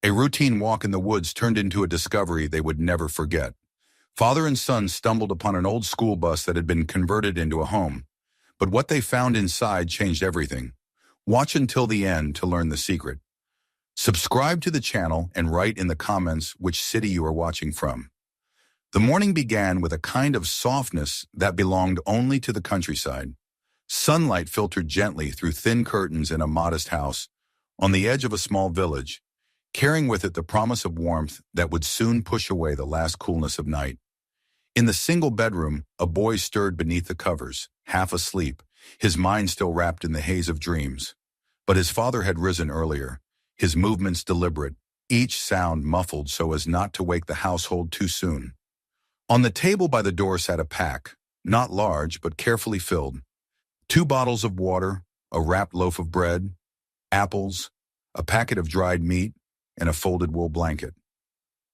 A routine walk in the woods turned into a discovery they would never forget. Father and son stumbled upon an old school bus that had been converted into a home. But what they found inside changed everything. Watch until the end to learn the secret. Subscribe to the channel and write in the comments which city you are watching from. The morning began with a kind of softness that belonged only to the countryside. Sunlight filtered gently through thin curtains in a modest house on the edge of a small village, carrying with it the promise of warmth that would soon push away the last coolness of night. In the single bedroom, a boy stirred beneath the covers, half asleep, his mind still wrapped in the haze of dreams. But his father had risen earlier, his movements deliberate, each sound muffled so as not to wake the household too soon. On the table by the door sat a pack, not large but carefully filled. 2 bottles of water, a wrapped loaf of bread, apples, a packet of dried meat, and a folded wool blanket.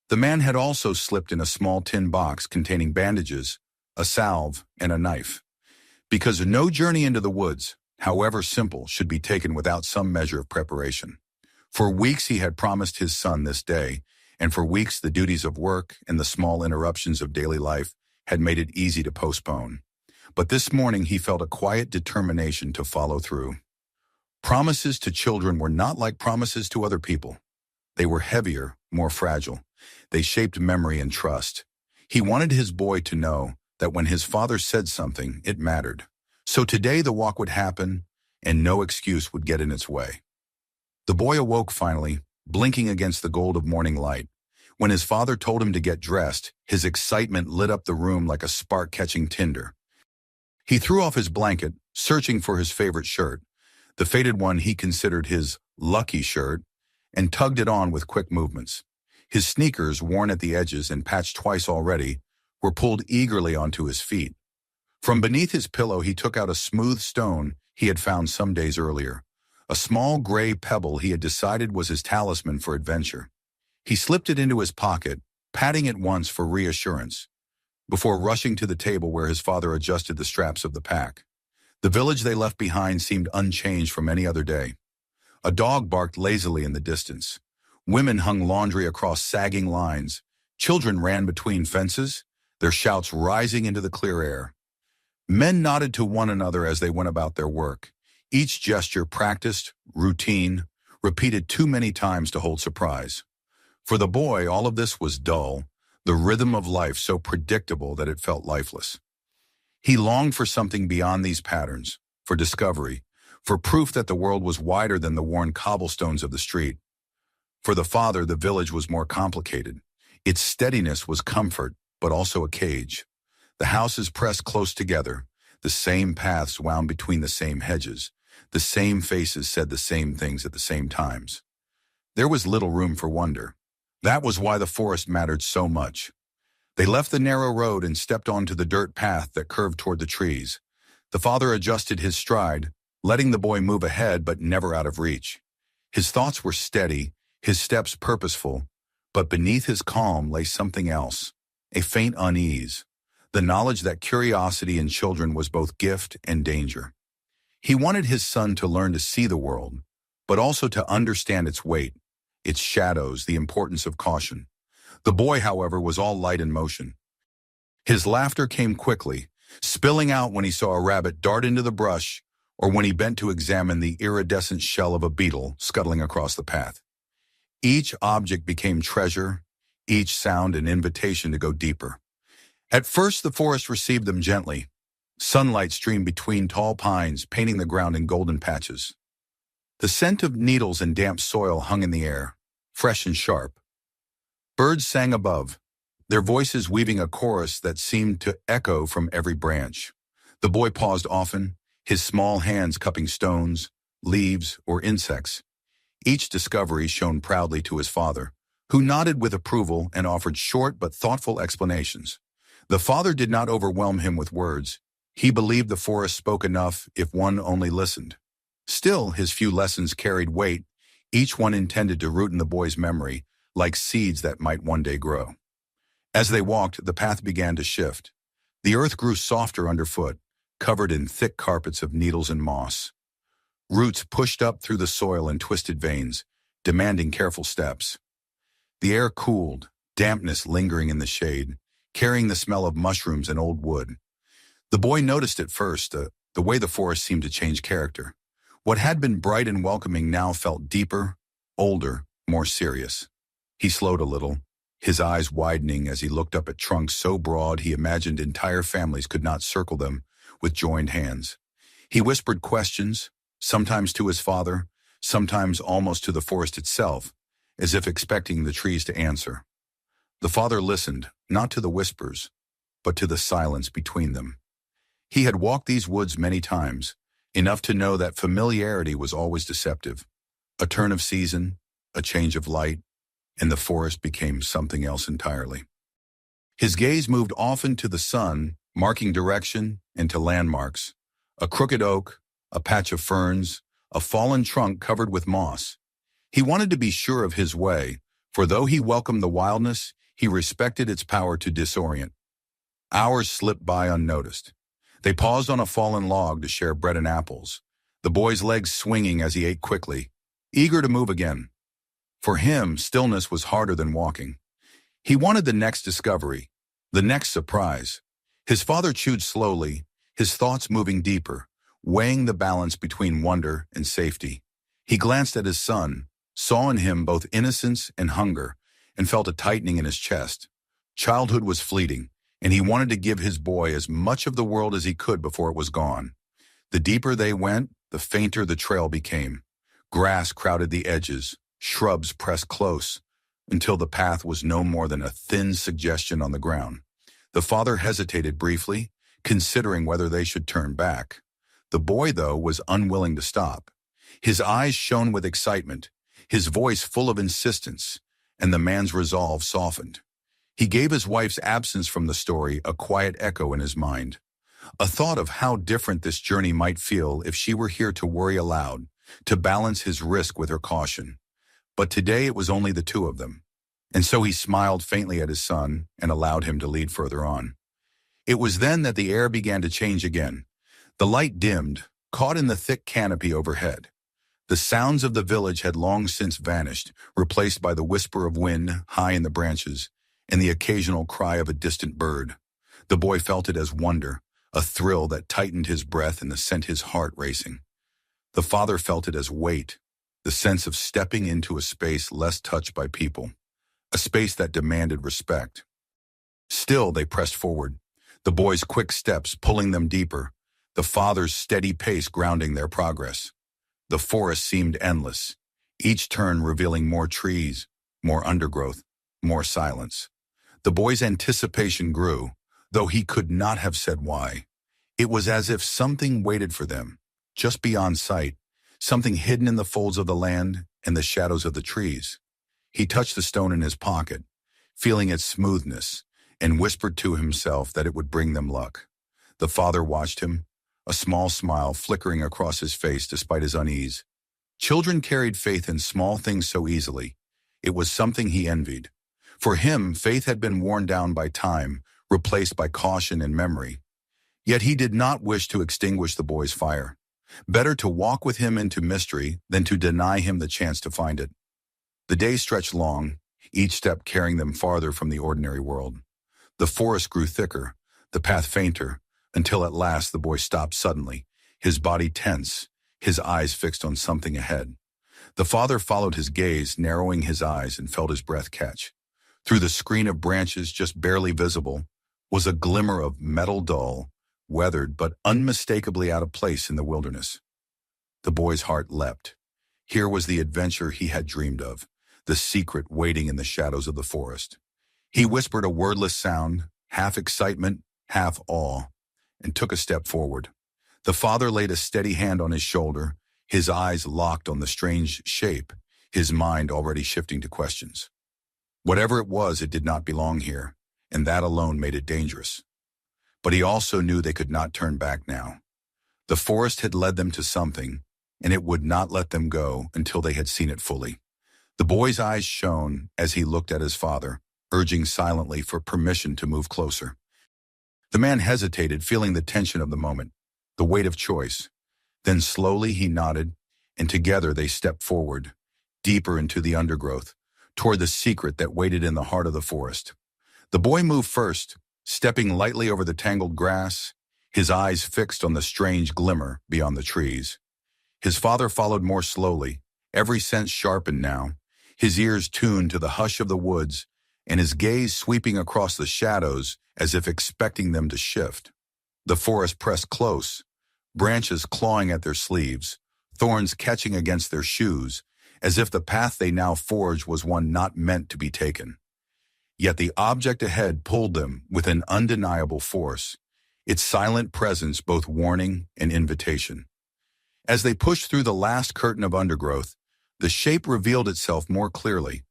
The man had also slipped in a small tin box containing bandages, a salve, and a knife. Because no journey into the woods, however simple, should be taken without some measure of preparation. For weeks he had promised his son this day, and for weeks the duties of work and the small interruptions of daily life had made it easy to postpone. But this morning he felt a quiet determination to follow through. Promises to children were not like promises to other people. They were heavier, more fragile. They shaped memory and trust. He wanted his boy to know that when his father said something, it mattered. So today the walk would happen, and no excuse would get in its way. The boy awoke finally, blinking against the gold of morning light. When his father told him to get dressed, his excitement lit up the room like a spark catching tinder. He threw off his blanket, searching for his favorite shirt, the faded one he considered his lucky shirt, and tugged it on with quick movements. His sneakers, worn at the edges and patched twice already, were pulled eagerly onto his feet. From beneath his pillow he took out a smooth stone he had found some days earlier, a small gray pebble he had decided was his talisman for adventure. He slipped it into his pocket, patting it once for reassurance, before rushing to the table where his father adjusted the straps of the pack. The village they left behind seemed unchanged from any other day. A dog barked lazily in the distance. Women hung laundry across sagging lines. Children ran between fences, their shouts rising into the clear air. Men nodded to one another as they went about their work, each gesture practiced, routine, repeated too many times to hold surprise. For the boy, all of this was dull, the rhythm of life so predictable that it felt lifeless. He longed for something beyond these patterns, for discovery, for proof that the world was wider than the worn cobblestones of the street. For the father, the village was more complicated. Its steadiness was comfort, but also a cage. The houses pressed close together, the same paths wound between the same hedges, the same faces said the same things at the same times. There was little room for wonder. That was why the forest mattered so much. They left the narrow road and stepped onto the dirt path that curved toward the trees. The father adjusted his stride, letting the boy move ahead but never out of reach. His thoughts were steady, his steps purposeful, but beneath his calm lay something else, a faint unease, the knowledge that curiosity in children was both gift and danger. He wanted his son to learn to see the world, but also to understand its weight, its shadows, the importance of caution. The boy, however, was all light and motion. His laughter came quickly, spilling out when he saw a rabbit dart into the brush or when he bent to examine the iridescent shell of a beetle scuttling across the path. Each object became treasure, each sound an invitation to go deeper. At first, the forest received them gently. Sunlight streamed between tall pines, painting the ground in golden patches. The scent of needles and damp soil hung in the air, fresh and sharp. Birds sang above, their voices weaving a chorus that seemed to echo from every branch. The boy paused often, his small hands cupping stones, leaves, or insects. Each discovery shone proudly to his father, who nodded with approval and offered short but thoughtful explanations. The father did not overwhelm him with words. He believed the forest spoke enough if one only listened. Still, his few lessons carried weight, each one intended to root in the boy's memory, like seeds that might one day grow. As they walked, the path began to shift. The earth grew softer underfoot, covered in thick carpets of needles and moss. Roots pushed up through the soil in twisted veins, demanding careful steps. The air cooled, dampness lingering in the shade, carrying the smell of mushrooms and old wood. The boy noticed at first the way the forest seemed to change character. What had been bright and welcoming now felt deeper, older, more serious. He slowed a little, his eyes widening as he looked up at trunks so broad he imagined entire families could not circle them with joined hands. He whispered questions, sometimes to his father, sometimes almost to the forest itself, as if expecting the trees to answer. The father listened, not to the whispers, but to the silence between them. He had walked these woods many times, enough to know that familiarity was always deceptive. A turn of season, a change of light, and the forest became something else entirely. His gaze moved often to the sun, marking direction, and to landmarks. A crooked oak, a patch of ferns, a fallen trunk covered with moss. He wanted to be sure of his way, for though he welcomed the wildness, he respected its power to disorient. Hours slipped by unnoticed. They paused on a fallen log to share bread and apples, the boy's legs swinging as he ate quickly, eager to move again. For him, stillness was harder than walking. He wanted the next discovery, the next surprise. His father chewed slowly, his thoughts moving deeper, weighing the balance between wonder and safety. He glanced at his son, saw in him both innocence and hunger, and felt a tightening in his chest. Childhood was fleeting, and he wanted to give his boy as much of the world as he could before it was gone. The deeper they went, the fainter the trail became. Grass crowded the edges, shrubs pressed close, until the path was no more than a thin suggestion on the ground. The father hesitated briefly, considering whether they should turn back. The boy, though, was unwilling to stop. His eyes shone with excitement, his voice full of insistence, and the man's resolve softened. He gave his wife's absence from the story a quiet echo in his mind. A thought of how different this journey might feel if she were here to worry aloud, to balance his risk with her caution. But today it was only the two of them. And so he smiled faintly at his son and allowed him to lead further on. It was then that the air began to change again. The light dimmed, caught in the thick canopy overhead. The sounds of the village had long since vanished, replaced by the whisper of wind high in the branches and the occasional cry of a distant bird. The boy felt it as wonder, a thrill that tightened his breath and sent his heart racing. The father felt it as weight, the sense of stepping into a space less touched by people, a space that demanded respect. Still, they pressed forward, the boy's quick steps pulling them deeper, the father's steady pace grounding their progress. The forest seemed endless, each turn revealing more trees, more undergrowth, more silence. The boy's anticipation grew, though he could not have said why. It was as if something waited for them, just beyond sight, something hidden in the folds of the land and the shadows of the trees. He touched the stone in his pocket, feeling its smoothness, and whispered to himself that it would bring them luck. The father watched him, a small smile flickering across his face despite his unease. Children carried faith in small things so easily. It was something he envied. For him, faith had been worn down by time, replaced by caution and memory. Yet he did not wish to extinguish the boy's fire. Better to walk with him into mystery than to deny him the chance to find it. The day stretched long, each step carrying them farther from the ordinary world. The forest grew thicker, the path fainter, until at last the boy stopped suddenly, his body tense, his eyes fixed on something ahead. The father followed his gaze, narrowing his eyes, and felt his breath catch. Through the screen of branches just barely visible was a glimmer of metal dull, weathered but unmistakably out of place in the wilderness. The boy's heart leapt. Here was the adventure he had dreamed of, the secret waiting in the shadows of the forest. He whispered a wordless sound, half excitement, half awe, and took a step forward. The father laid a steady hand on his shoulder, his eyes locked on the strange shape, his mind already shifting to questions. Whatever it was, it did not belong here, and that alone made it dangerous. But he also knew they could not turn back now. The forest had led them to something, and it would not let them go until they had seen it fully. The boy's eyes shone as he looked at his father, urging silently for permission to move closer. The man hesitated, feeling the tension of the moment, the weight of choice. Then slowly he nodded, and together they stepped forward, deeper into the undergrowth, toward the secret that waited in the heart of the forest. The boy moved first, stepping lightly over the tangled grass, his eyes fixed on the strange glimmer beyond the trees. His father followed more slowly, every sense sharpened now, his ears tuned to the hush of the woods, and his gaze sweeping across the shadows as if expecting them to shift. The forest pressed close, branches clawing at their sleeves, thorns catching against their shoes, as if the path they now forged was one not meant to be taken. Yet the object ahead pulled them with an undeniable force, its silent presence both warning and invitation. As they pushed through the last curtain of undergrowth, the shape revealed itself more clearly.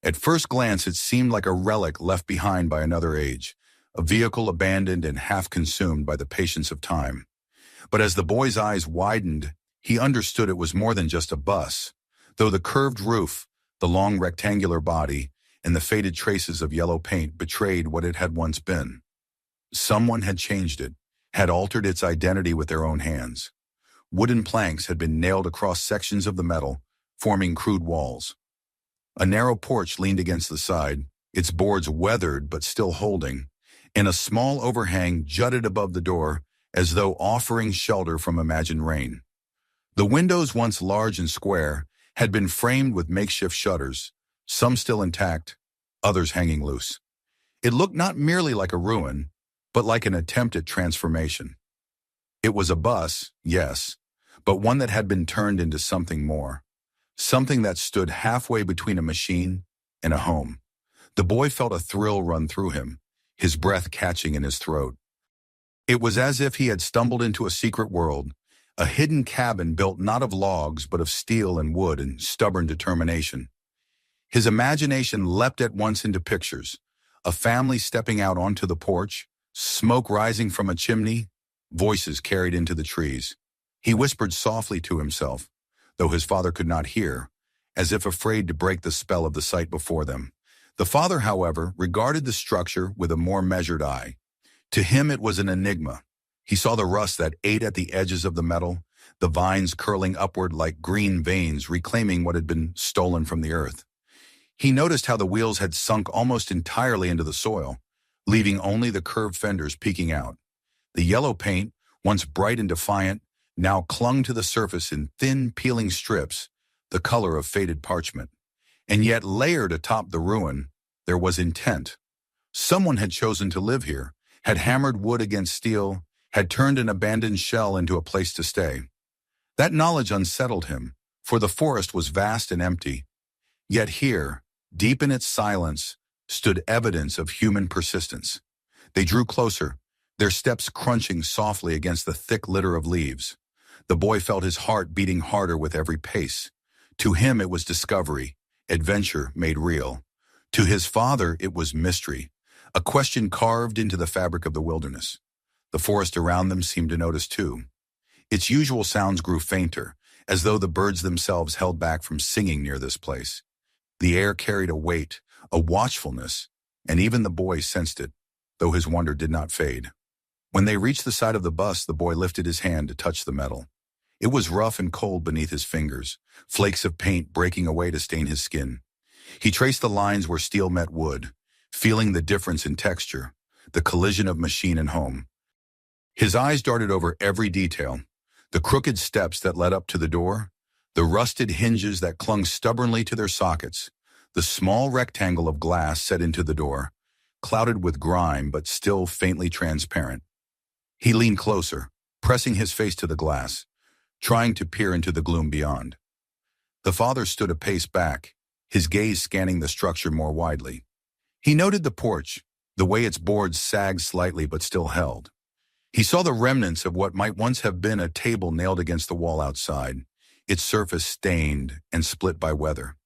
At first glance, it seemed like a relic left behind by another age, a vehicle abandoned and half-consumed by the patience of time. But as the boy's eyes widened, he understood it was more than just a bus, though the curved roof, the long rectangular body, and the faded traces of yellow paint betrayed what it had once been. Someone had changed it, had altered its identity with their own hands. Wooden planks had been nailed across sections of the metal, forming crude walls. A narrow porch leaned against the side, its boards weathered but still holding, and a small overhang jutted above the door as though offering shelter from imagined rain. The windows, once large and square, had been framed with makeshift shutters, some still intact, others hanging loose. It looked not merely like a ruin, but like an attempt at transformation. It was a bus, yes, but one that had been turned into something more, something that stood halfway between a machine and a home. The boy felt a thrill run through him, his breath catching in his throat. It was as if he had stumbled into a secret world, a hidden cabin built not of logs but of steel and wood and stubborn determination. His imagination leapt at once into pictures, a family stepping out onto the porch, smoke rising from a chimney, voices carried into the trees. He whispered softly to himself, though his father could not hear, as if afraid to break the spell of the sight before them. The father, however, regarded the structure with a more measured eye. To him it was an enigma. He saw the rust that ate at the edges of the metal, the vines curling upward like green veins reclaiming what had been stolen from the earth. He noticed how the wheels had sunk almost entirely into the soil, leaving only the curved fenders peeking out. The yellow paint, once bright and defiant, now clung to the surface in thin, peeling strips, the color of faded parchment. And yet layered atop the ruin, there was intent. Someone had chosen to live here, had hammered wood against steel, had turned an abandoned shell into a place to stay. That knowledge unsettled him, for the forest was vast and empty. Yet here, deep in its silence, stood evidence of human persistence. They drew closer, their steps crunching softly against the thick litter of leaves. The boy felt his heart beating harder with every pace. To him it was discovery, adventure made real. To his father it was mystery, a question carved into the fabric of the wilderness. The forest around them seemed to notice too. Its usual sounds grew fainter, as though the birds themselves held back from singing near this place. The air carried a weight, a watchfulness, and even the boy sensed it, though his wonder did not fade. When they reached the side of the bus, the boy lifted his hand to touch the metal. It was rough and cold beneath his fingers, flakes of paint breaking away to stain his skin. He traced the lines where steel met wood, feeling the difference in texture, the collision of machine and home. His eyes darted over every detail, the crooked steps that led up to the door, the rusted hinges that clung stubbornly to their sockets, the small rectangle of glass set into the door, clouded with grime but still faintly transparent. He leaned closer, pressing his face to the glass, trying to peer into the gloom beyond. The father stood a pace back, his gaze scanning the structure more widely. He noted the porch, the way its boards sagged slightly but still held. He saw the remnants of what might once have been a table nailed against the wall outside, its surface stained and split by weather.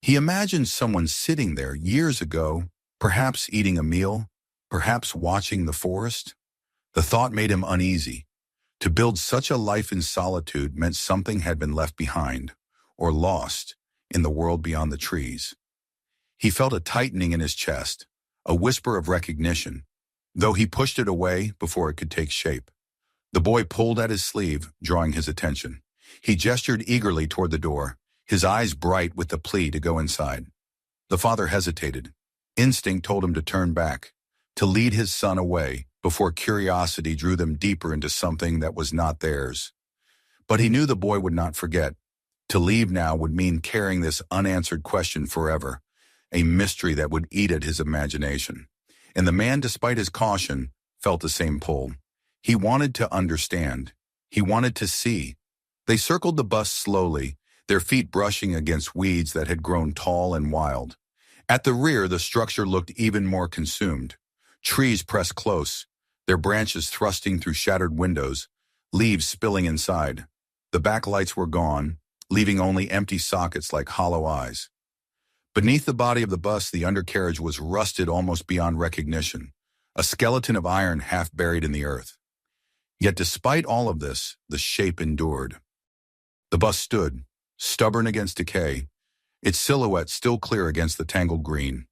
He imagined someone sitting there years ago, perhaps eating a meal, perhaps watching the forest. The thought made him uneasy. To build such a life in solitude meant something had been left behind, or lost, in the world beyond the trees. He felt a tightening in his chest, a whisper of recognition, though he pushed it away before it could take shape. The boy pulled at his sleeve, drawing his attention. He gestured eagerly toward the door, his eyes bright with the plea to go inside. The father hesitated. Instinct told him to turn back, to lead his son away, before curiosity drew them deeper into something that was not theirs. But he knew the boy would not forget. To leave now would mean carrying this unanswered question forever, a mystery that would eat at his imagination. And the man, despite his caution, felt the same pull. He wanted to understand. He wanted to see. They circled the bus slowly, their feet brushing against weeds that had grown tall and wild. At the rear, the structure looked even more consumed. Trees pressed close, their branches thrusting through shattered windows, leaves spilling inside. The backlights were gone, leaving only empty sockets like hollow eyes. Beneath the body of the bus, the undercarriage was rusted almost beyond recognition, a skeleton of iron half buried in the earth. Yet despite all of this, the shape endured. The bus stood, stubborn against decay, its silhouette still clear against the tangled green.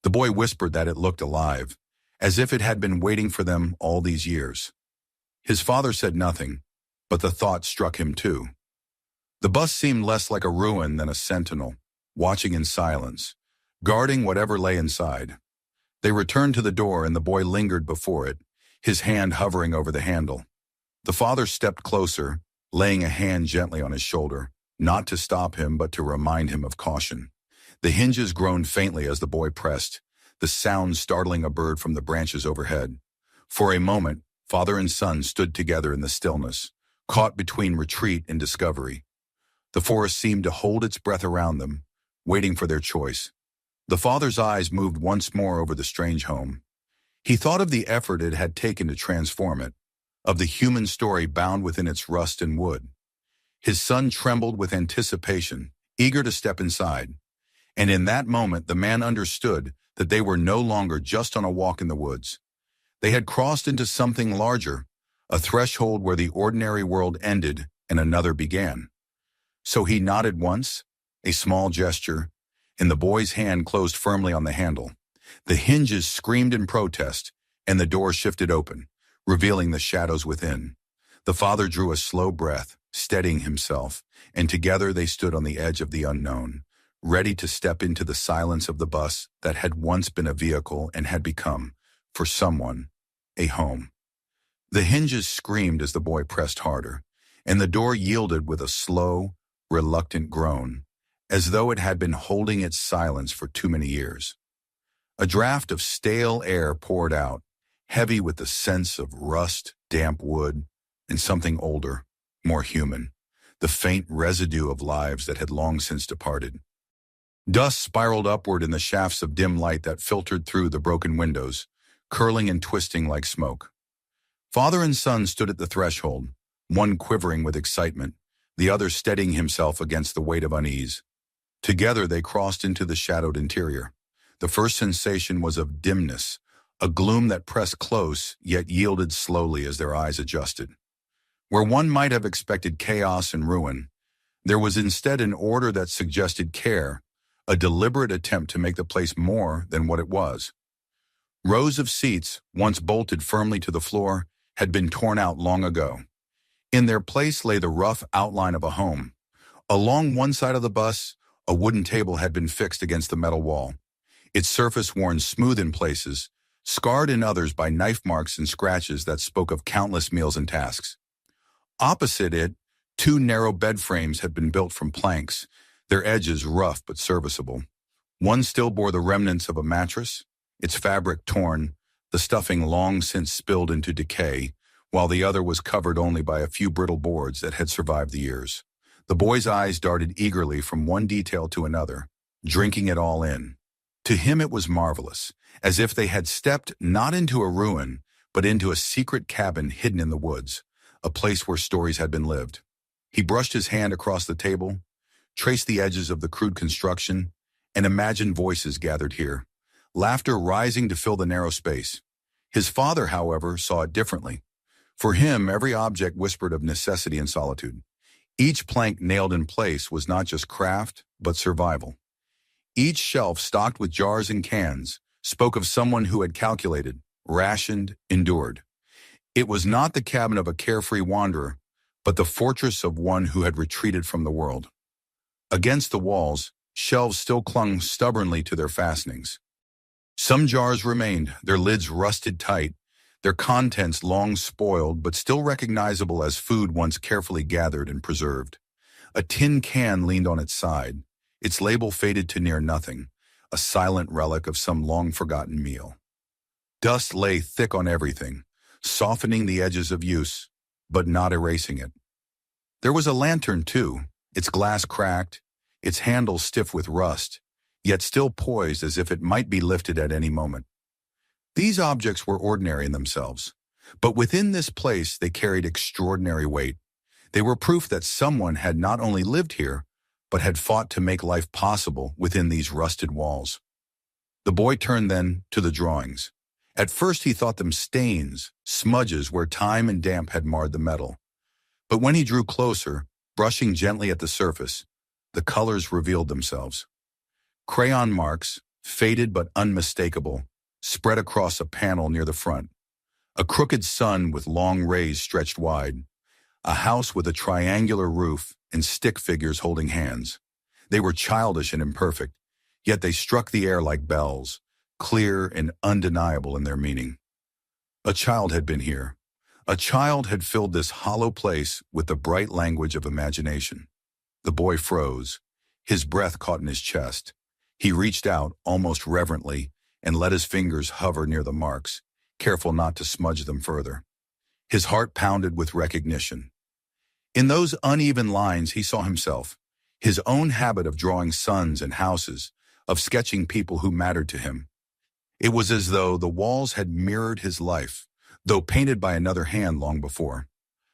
The boy whispered that it looked alive, as if it had been waiting for them all these years. His father said nothing, but the thought struck him too. The bus seemed less like a ruin than a sentinel, watching in silence, guarding whatever lay inside. They returned to the door and the boy lingered before it, his hand hovering over the handle. The father stepped closer, laying a hand gently on his shoulder, not to stop him but to remind him of caution. The hinges groaned faintly as the boy pressed, the sound startling a bird from the branches overhead. For a moment, father and son stood together in the stillness, caught between retreat and discovery. The forest seemed to hold its breath around them, waiting for their choice. The father's eyes moved once more over the strange home. He thought of the effort it had taken to transform it, of the human story bound within its rust and wood. His son trembled with anticipation, eager to step inside. And in that moment, the man understood that they were no longer just on a walk in the woods. They had crossed into something larger, a threshold where the ordinary world ended and another began. So he nodded once, a small gesture, and the boy's hand closed firmly on the handle. The hinges screamed in protest, and the door shifted open, revealing the shadows within. The father drew a slow breath, steadying himself, and together they stood on the edge of the unknown, ready to step into the silence of the bus that had once been a vehicle and had become, for someone, a home. The hinges screamed as the boy pressed harder, and the door yielded with a slow, reluctant groan, as though it had been holding its silence for too many years. A draft of stale air poured out, heavy with the sense of rust, damp wood, and something older, more human, the faint residue of lives that had long since departed. Dust spiraled upward in the shafts of dim light that filtered through the broken windows, curling and twisting like smoke. Father and son stood at the threshold, one quivering with excitement, the other steadying himself against the weight of unease. Together they crossed into the shadowed interior. The first sensation was of dimness, a gloom that pressed close yet yielded slowly as their eyes adjusted. Where one might have expected chaos and ruin, there was instead an order that suggested care, a deliberate attempt to make the place more than what it was. Rows of seats, once bolted firmly to the floor, had been torn out long ago. In their place lay the rough outline of a home. Along one side of the bus, a wooden table had been fixed against the metal wall, its surface worn smooth in places, scarred in others by knife marks and scratches that spoke of countless meals and tasks. Opposite it, two narrow bed frames had been built from planks, their edges rough but serviceable. One still bore the remnants of a mattress, its fabric torn, the stuffing long since spilled into decay, while the other was covered only by a few brittle boards that had survived the years. The boy's eyes darted eagerly from one detail to another, drinking it all in. To him it was marvelous, as if they had stepped not into a ruin, but into a secret cabin hidden in the woods, a place where stories had been lived. He brushed his hand across the table, traced the edges of the crude construction, and imagined voices gathered here, laughter rising to fill the narrow space. His father, however, saw it differently. For him, every object whispered of necessity and solitude. Each plank nailed in place was not just craft, but survival. Each shelf stocked with jars and cans spoke of someone who had calculated, rationed, endured. It was not the cabin of a carefree wanderer, but the fortress of one who had retreated from the world. Against the walls, Shelves still clung stubbornly to their fastenings. Some jars remained, their lids rusted tight, their contents long spoiled but still recognizable as food once carefully gathered and preserved. A tin can leaned on its side, its label faded to near nothing, a silent relic of some long-forgotten meal. Dust lay thick on everything, softening the edges of use, but not erasing it. There was a lantern, too, its glass cracked, its handle stiff with rust, yet still poised as if it might be lifted at any moment. These objects were ordinary in themselves, but within this place they carried extraordinary weight. They were proof that someone had not only lived here, but had fought to make life possible within these rusted walls. The boy turned then to the drawings. At first he thought them stains, smudges where time and damp had marred the metal. But when he drew closer, brushing gently at the surface, the colors revealed themselves. Crayon marks, faded but unmistakable, spread across a panel near the front. A crooked sun with long rays stretched wide. A house with a triangular roof and stick figures holding hands. They were childish and imperfect, yet they struck the air like bells, clear and undeniable in their meaning. A child had been here. A child had filled this hollow place with the bright language of imagination. The boy froze. His breath caught in his chest. He reached out, almost reverently, and let his fingers hover near the marks, careful not to smudge them further. His heart pounded with recognition. In those uneven lines he saw himself, his own habit of drawing suns and houses, of sketching people who mattered to him. It was as though the walls had mirrored his life, though painted by another hand long before.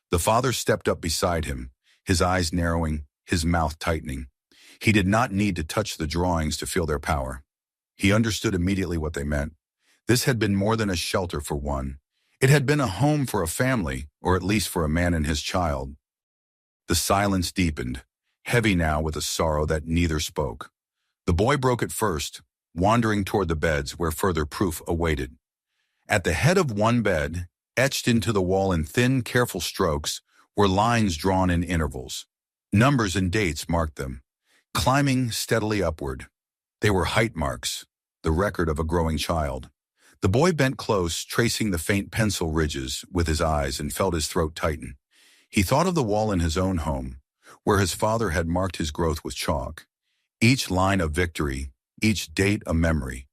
The father stepped up beside him, his eyes narrowing, his mouth tightening. He did not need to touch the drawings to feel their power. He understood immediately what they meant. This had been more than a shelter for one. It had been a home for a family, or at least for a man and his child. The silence deepened, heavy now with a sorrow that neither spoke. The boy broke it first, wandering toward the beds where further proof awaited. At the head of one bed, etched into the wall in thin, careful strokes, were lines drawn in intervals. Numbers and dates marked them, climbing steadily upward. They were height marks, the record of a growing child. The boy bent close, tracing the faint pencil ridges with his eyes, and felt his throat tighten. He thought of the wall in his own home, where his father had marked his growth with chalk. Each line a victory, each date a memory.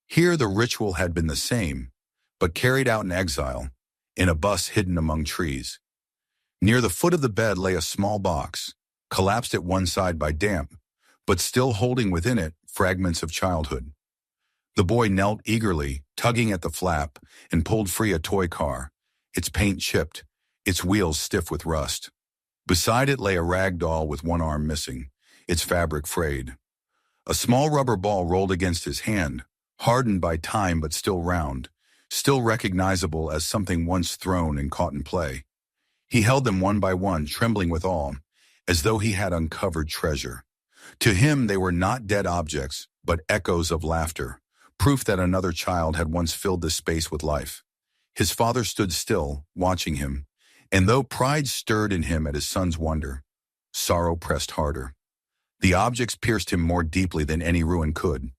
Here the ritual had been the same, but carried out in exile, in a bus hidden among trees. Near the foot of the bed lay a small box, collapsed at one side by damp, but still holding within it fragments of childhood. The boy knelt eagerly, tugging at the flap, and pulled free a toy car, its paint chipped, its wheels stiff with rust. Beside it lay a rag doll with one arm missing, its fabric frayed. A small rubber ball rolled against his hand, hardened by time but still round, still recognizable as something once thrown and caught in play. He held them one by one, trembling with awe, as though he had uncovered treasure. To him they were not dead objects, but echoes of laughter, proof that another child had once filled this space with life. His father stood still, watching him, and though pride stirred in him at his son's wonder, sorrow pressed harder. The objects pierced him more deeply than any ruin could.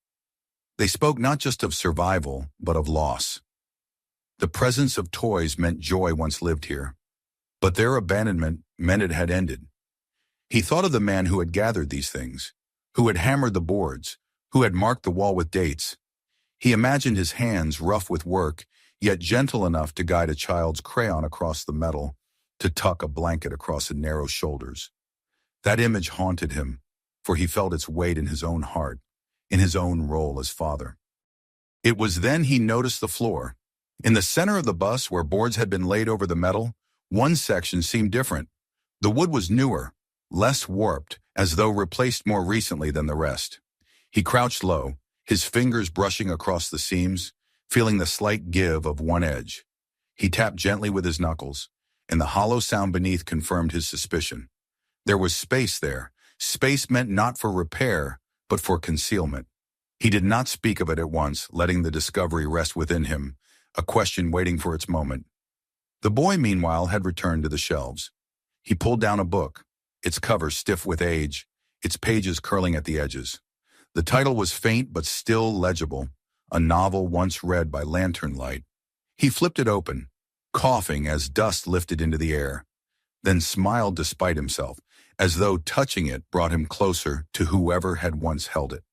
They spoke not just of survival, but of loss. The presence of toys meant joy once lived here, but their abandonment meant it had ended. He thought of the man who had gathered these things, who had hammered the boards, who had marked the wall with dates. He imagined his hands rough with work, yet gentle enough to guide a child's crayon across the metal, to tuck a blanket across his narrow shoulders. That image haunted him, for he felt its weight in his own heart, in his own role as father. It was then he noticed the floor. In the center of the bus, where boards had been laid over the metal, one section seemed different. The wood was newer, less warped, as though replaced more recently than the rest. He crouched low, his fingers brushing across the seams, feeling the slight give of one edge. He tapped gently with his knuckles, and the hollow sound beneath confirmed his suspicion. There was space there, space meant not for repair, but for concealment. He did not speak of it at once, letting the discovery rest within him, a question waiting for its moment. The boy, meanwhile, had returned to the shelves. He pulled down a book, its cover stiff with age, its pages curling at the edges. The title was faint but still legible, a novel once read by lantern light. He flipped it open, coughing as dust lifted into the air, then smiled despite himself, as though touching it brought him closer to whoever had once held it.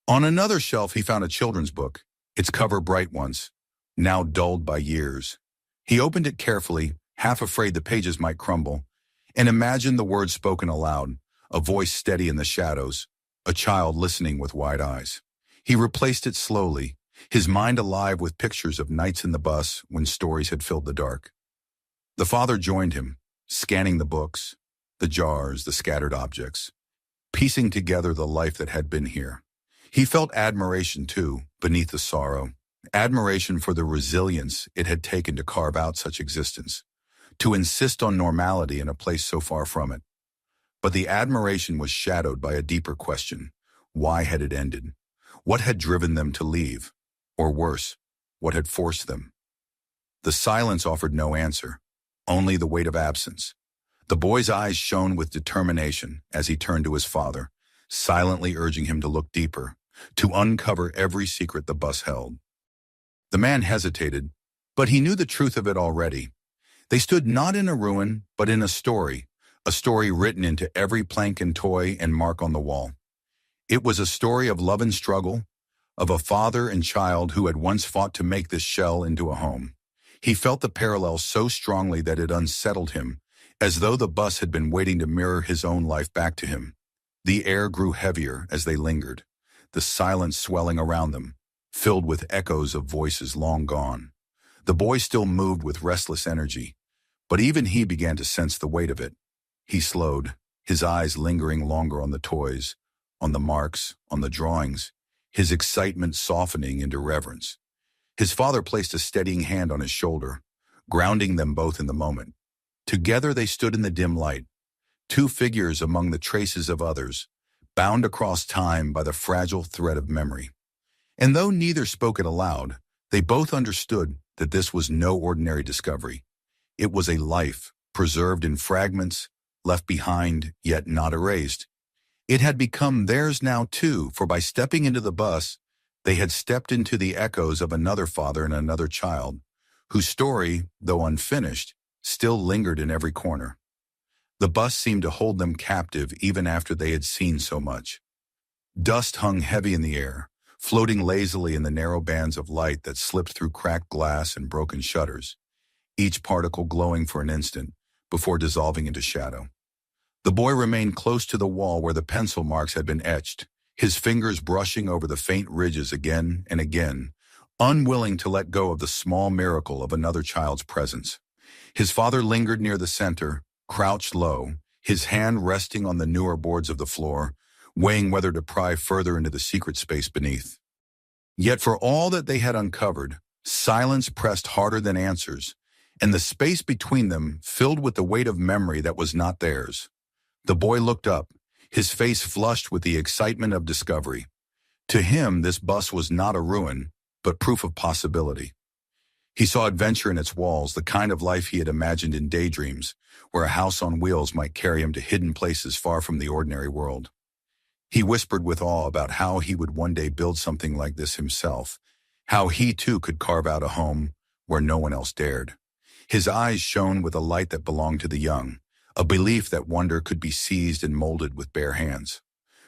On another shelf he found a children's book, its cover bright once, now dulled by years. He opened it carefully, half afraid the pages might crumble, and imagined the words spoken aloud, a voice steady in the shadows, a child listening with wide eyes. He replaced it slowly, his mind alive with pictures of nights in the bus when stories had filled the dark. The father joined him, scanning the books, the jars, the scattered objects, piecing together the life that had been here. He felt admiration, too, beneath the sorrow, admiration for the resilience it had taken to carve out such existence, to insist on normality in a place so far from it. But the admiration was shadowed by a deeper question. Why had it ended? What had driven them to leave? Or worse, what had forced them? The silence offered no answer, only the weight of absence. The boy's eyes shone with determination as he turned to his father, silently urging him to look deeper, to uncover every secret the bus held. The man hesitated, but he knew the truth of it already. They stood not in a ruin, but in a story written into every plank and toy and mark on the wall. It was a story of love and struggle, of a father and child who had once fought to make this shell into a home. He felt the parallel so strongly that it unsettled him, as though the bus had been waiting to mirror his own life back to him. The air grew heavier as they lingered, the silence swelling around them, filled with echoes of voices long gone. The boy still moved with restless energy, but even he began to sense the weight of it. He slowed, his eyes lingering longer on the toys, on the marks, on the drawings, his excitement softening into reverence. His father placed a steadying hand on his shoulder, grounding them both in the moment. Together they stood in the dim light, two figures among the traces of others, bound across time by the fragile thread of memory. And though neither spoke it aloud, they both understood that this was no ordinary discovery. It was a life, preserved in fragments, left behind, yet not erased. It had become theirs now too, for by stepping into the bus, they had stepped into the echoes of another father and another child, whose story, though unfinished, still lingered in every corner. The bus seemed to hold them captive even after they had seen so much. Dust hung heavy in the air, floating lazily in the narrow bands of light that slipped through cracked glass and broken shutters, each particle glowing for an instant before dissolving into shadow. The boy remained close to the wall where the pencil marks had been etched, his fingers brushing over the faint ridges again and again, unwilling to let go of the small miracle of another child's presence. His father lingered near the center, crouched low, his hand resting on the newer boards of the floor, weighing whether to pry further into the secret space beneath. Yet for all that they had uncovered, silence pressed harder than answers, and the space between them filled with the weight of memory that was not theirs. The boy looked up, his face flushed with the excitement of discovery. To him, this bus was not a ruin, but proof of possibility. He saw adventure in its walls, the kind of life he had imagined in daydreams, where a house on wheels might carry him to hidden places far from the ordinary world. He whispered with awe about how he would one day build something like this himself, how he too could carve out a home where no one else dared. His eyes shone with a light that belonged to the young, a belief that wonder could be seized and molded with bare hands.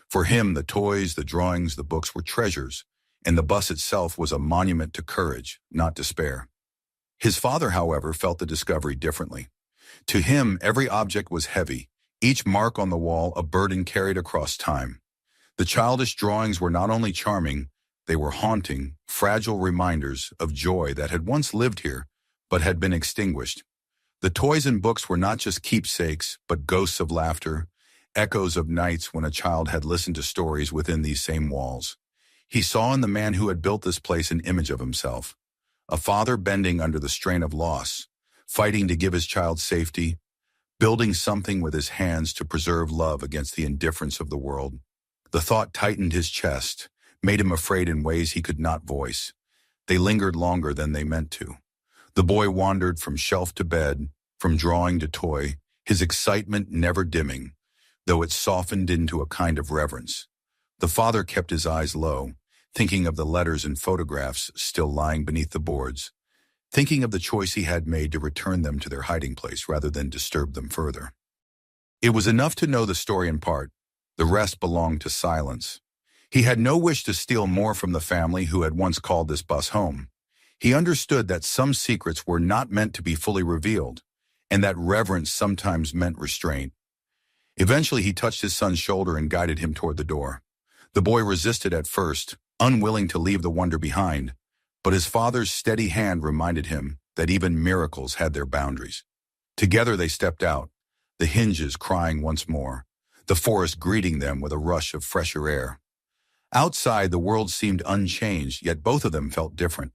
For him, the toys, the drawings, the books were treasures, and the bus itself was a monument to courage, not despair. His father, however, felt the discovery differently. To him, every object was heavy, each mark on the wall a burden carried across time. The childish drawings were not only charming, they were haunting, fragile reminders of joy that had once lived here, but had been extinguished. The toys and books were not just keepsakes, but ghosts of laughter, echoes of nights when a child had listened to stories within these same walls. He saw in the man who had built this place an image of himself, a father bending under the strain of loss, fighting to give his child safety, building something with his hands to preserve love against the indifference of the world. The thought tightened his chest, made him afraid in ways he could not voice. They lingered longer than they meant to. The boy wandered from shelf to bed, from drawing to toy, his excitement never dimming. though it softened into a kind of reverence. The father kept his eyes low, thinking of the letters and photographs still lying beneath the boards, thinking of the choice he had made to return them to their hiding place rather than disturb them further. It was enough to know the story in part. The rest belonged to silence. He had no wish to steal more from the family who had once called this bus home. He understood that some secrets were not meant to be fully revealed, and that reverence sometimes meant restraint. Eventually, he touched his son's shoulder and guided him toward the door. The boy resisted at first, unwilling to leave the wonder behind, but his father's steady hand reminded him that even miracles had their boundaries. Together they stepped out, the hinges crying once more, the forest greeting them with a rush of fresher air. Outside, the world seemed unchanged, yet both of them felt different.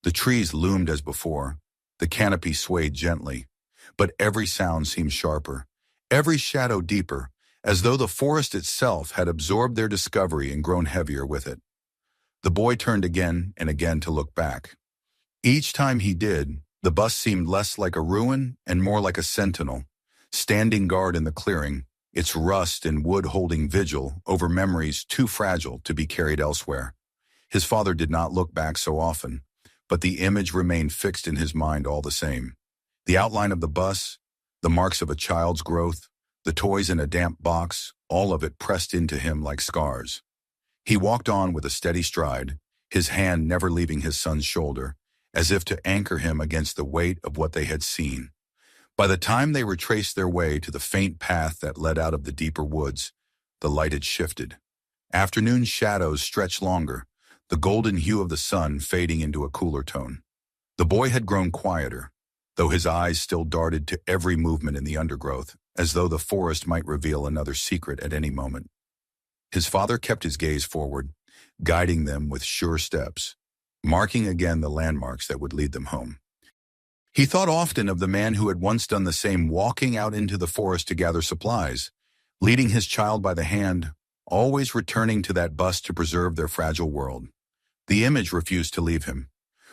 The trees loomed as before, the canopy swayed gently, but every sound seemed sharper, every shadow deeper, as though the forest itself had absorbed their discovery and grown heavier with it. The boy turned again and again to look back. Each time he did, the bus seemed less like a ruin and more like a sentinel, standing guard in the clearing, its rust and wood holding vigil over memories too fragile to be carried elsewhere. His father did not look back so often, but the image remained fixed in his mind all the same. The outline of the bus, the marks of a child's growth, the toys in a damp box, all of it pressed into him like scars. He walked on with a steady stride, his hand never leaving his son's shoulder, as if to anchor him against the weight of what they had seen. By the time they retraced their way to the faint path that led out of the deeper woods, the light had shifted. Afternoon shadows stretched longer, the golden hue of the sun fading into a cooler tone. The boy had grown quieter, though his eyes still darted to every movement in the undergrowth, as though the forest might reveal another secret at any moment. His father kept his gaze forward, guiding them with sure steps, marking again the landmarks that would lead them home. He thought often of the man who had once done the same, walking out into the forest to gather supplies, leading his child by the hand, always returning to that bus to preserve their fragile world. The image refused to leave him.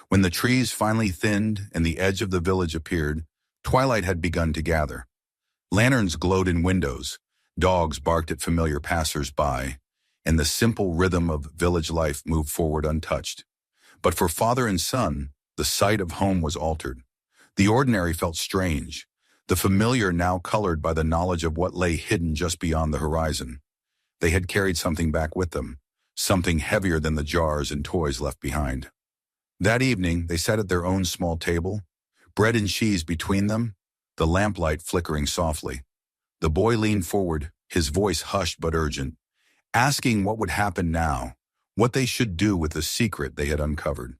When the trees finally thinned and the edge of the village appeared, twilight had begun to gather. Lanterns glowed in windows, dogs barked at familiar passers-by, and the simple rhythm of village life moved forward untouched. But for father and son, the sight of home was altered. The ordinary felt strange, the familiar now colored by the knowledge of what lay hidden just beyond the horizon. They had carried something back with them, something heavier than the jars and toys left behind. That evening, they sat at their own small table, bread and cheese between them, the lamplight flickering softly. The boy leaned forward, his voice hushed but urgent, asking what would happen now, what they should do with the secret they had uncovered.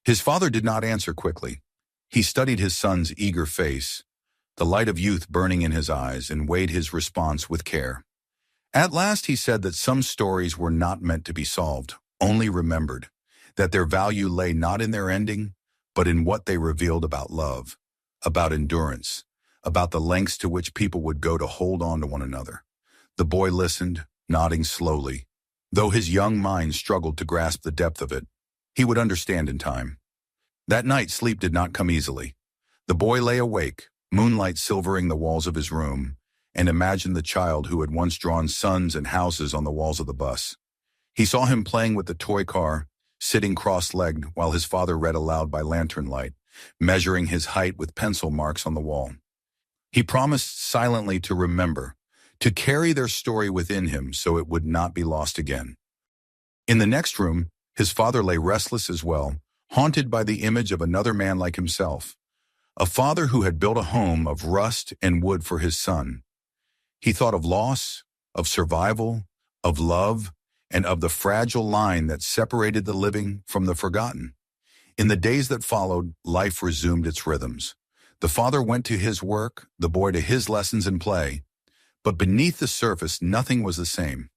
His father did not answer quickly. He studied his son's eager face, the light of youth burning in his eyes, and weighed his response with care. At last he said that some stories were not meant to be solved, only remembered, that their value lay not in their ending, but in what they revealed about love, about endurance, about the lengths to which people would go to hold on to one another. The boy listened, nodding slowly. Though his young mind struggled to grasp the depth of it, he would understand in time. That night, sleep did not come easily. The boy lay awake, moonlight silvering the walls of his room, and imagined the child who had once drawn suns and houses on the walls of the bus. He saw him playing with the toy car, sitting cross-legged while his father read aloud by lantern light, measuring his height with pencil marks on the wall. He promised silently to remember, to carry their story within him so it would not be lost again. In the next room, his father lay restless as well, haunted by the image of another man like himself, a father who had built a home of rust and wood for his son. He thought of loss, of survival, of love, and of the fragile line that separated the living from the forgotten. In the days that followed, life resumed its rhythms. The father went to his work, the boy to his lessons and play, but beneath the surface nothing was the same.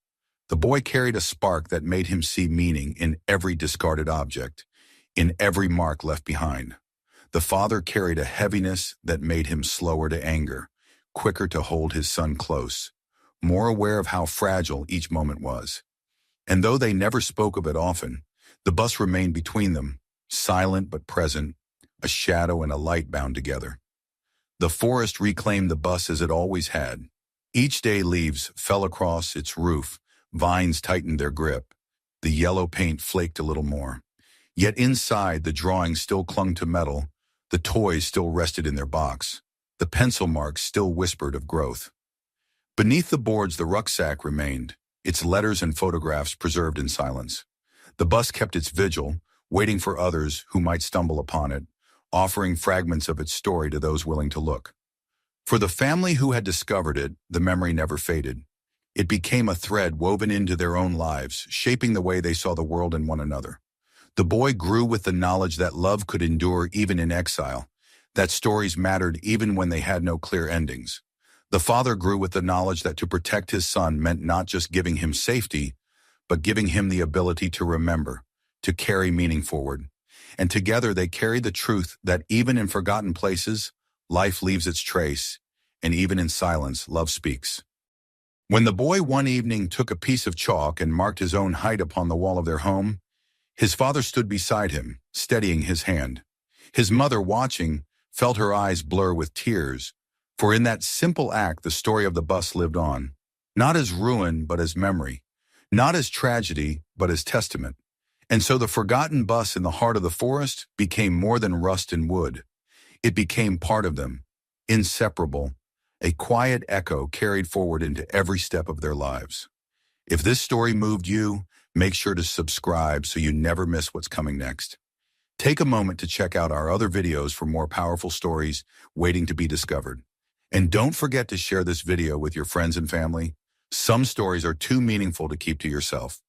The boy carried a spark that made him see meaning in every discarded object, in every mark left behind. The father carried a heaviness that made him slower to anger, quicker to hold his son close, more aware of how fragile each moment was. And though they never spoke of it often, the bus remained between them, silent but present, a shadow and a light bound together. The forest reclaimed the bus as it always had, Each day leaves fell across its roof, vines tightened their grip. The yellow paint flaked a little more. Yet inside, the drawing still clung to metal, the toys still rested in their box. The pencil marks still whispered of growth. Beneath the boards, the rucksack remained, its letters and photographs preserved in silence. The bus kept its vigil, waiting for others who might stumble upon it, offering fragments of its story to those willing to look. For the family who had discovered it, the memory never faded. It became a thread woven into their own lives, shaping the way they saw the world and one another. The boy grew with the knowledge that love could endure even in exile, that stories mattered even when they had no clear endings. The father grew with the knowledge that to protect his son meant not just giving him safety, but giving him the ability to remember, to carry meaning forward. And together they carried the truth that even in forgotten places, life leaves its trace, and even in silence, love speaks. When the boy one evening took a piece of chalk and marked his own height upon the wall of their home, his father stood beside him, steadying his hand. His mother, watching, felt her eyes blur with tears, for in that simple act the story of the bus lived on, not as ruin but as memory, not as tragedy but as testament. And so the forgotten bus in the heart of the forest became more than rust and wood. It became part of them, inseparable, a quiet echo carried forward into every step of their lives. If this story moved you, make sure to subscribe so you never miss what's coming next. Take a moment to check out our other videos for more powerful stories waiting to be discovered. And don't forget to share this video with your friends and family. Some stories are too meaningful to keep to yourself.